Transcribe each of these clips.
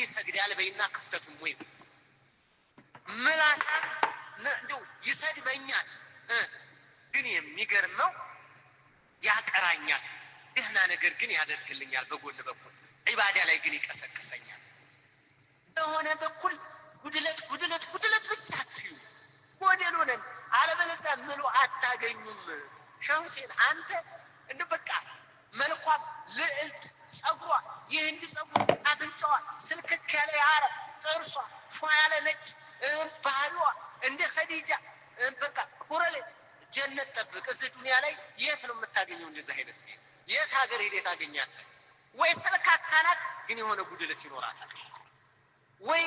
ይሰግዳል በይና ክፍተቱን ወይ ምላስ እንደው ይሰድበኛል ግን የሚገርመው ያቀራኛል ደህና ነገር ግን ያደርግልኛል በጎን በኩል ዒባዳ ላይ ግን ይቀሰቅሰኛል በሆነ በኩል ጉድለት ብቻ አትዩ ሞዴል ሆነን አለበለዚያ ምሉ አታገኙም ሸምሴን አንተ እንደ በቃ መልኳም ልዕልት ጸጉሯ ይህን ጸጉር አፍንጫዋ ስልክክ ያለ ያረ ጥርሷ ፏ ያለ ነጭ ባህሪዋ እንደ ኸዲጃ በቃ ሁረለ ጀነት ጠብቅ እዚህ ዱንያ ላይ የት ነው የምታገኘው እንደዛ አይነት ሴት የት ሀገር ሄደህ ታገኛለህ ወይ ስልካካናት ግን የሆነ ጉድለት ይኖራታል ወይ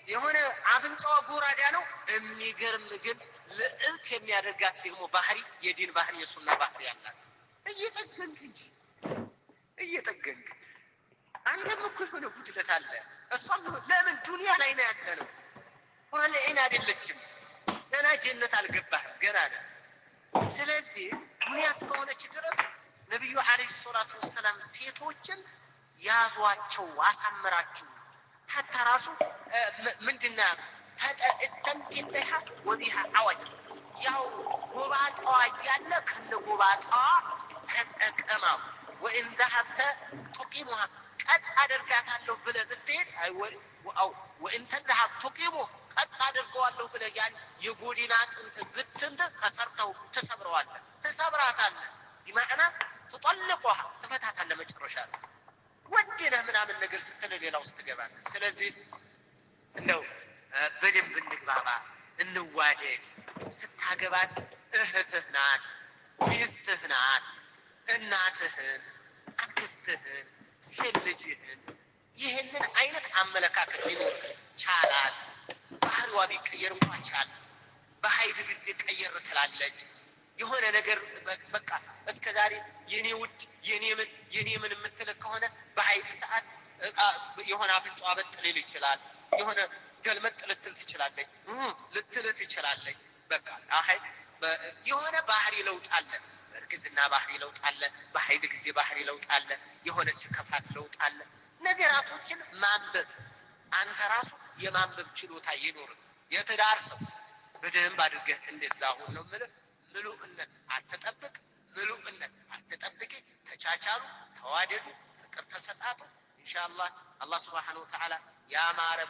የሆነ አፍንጫዋ ጎራዳ ነው የሚገርም ግን ልዕልት የሚያደርጋት ደግሞ ባህሪ የዲን ባህሪ የሱና ባህሪ ያላት እየጠገንክ እንጂ እየጠገንክ አንተም እኮ የሆነ ጉድለት አለ እሷም ለምን ዱንያ ላይ ነው ያለነው ወለ አይን አይደለችም ገና ጀነት አልገባህም ገና ነው ስለዚህ ዱንያ እስከሆነች ድረስ ነብዩ አለይሂ ሰላቱ ወሰለም ሴቶችን ያዟቸው አሳምራችሁ حتى راسو من دنا استمتعها وبها عوج ياو غبات ايالك الغبات تتقما وان ذهبت تقيمها قد ادرغاتالو بله بتين او وان تذهب تقيمه قد ادرغوالو بله ያን የጎዲና ጥንት ብትንት ከሰርተው ተሰብራታል بمعنى تطلقها تفتحها ለመጨረሻ ወደነ ምናምን ነገር ስትል ሌላው ስትገባና ስለዚህ እንደው በደንብ እንግባባ እንዋደድ ስታገባት እህትህ ናት ሚስትህ ናት እናትህን አክስትህን ሴት ልጅህን ይህንን አይነት አመለካከት ይኖር ቻላት ባህሪዋ ቢቀየር እንኳን ቻል በኃይል ጊዜ ቀየር ትላለች የሆነ ነገር በቃ እስከዛሬ የኔ ውድ የኔ ምን የምትልክ ከሆነ በኃይል ሰዓት የሆነ አፍንጫዋ በጥልል ይችላል የሆነ ገልመጥ ልትል ትችላለች ልትልት ይችላለች በቃ አይ የሆነ ባህሪ ለውጥ አለ በርግዝና ባህሪ ለውጥ አለ በኃይል ጊዜ ባህሪ ለውጥ አለ የሆነ ሲከፋት ለውጥ አለ ነገራቶችን ማንበብ አንተ ራሱ የማንበብ ችሎታ ይኖር የትዳር ሰው በደንብ አድርገህ እንደዛ ሆኖ ምሉእነት አትጠብቅ ምሉእነት አትጠብቂ ተቻቻሉ ተዋደዱ ፍቅር ተሰጣጡ ኢንሻአላህ አላህ Subhanahu Wa Ta'ala ያማረ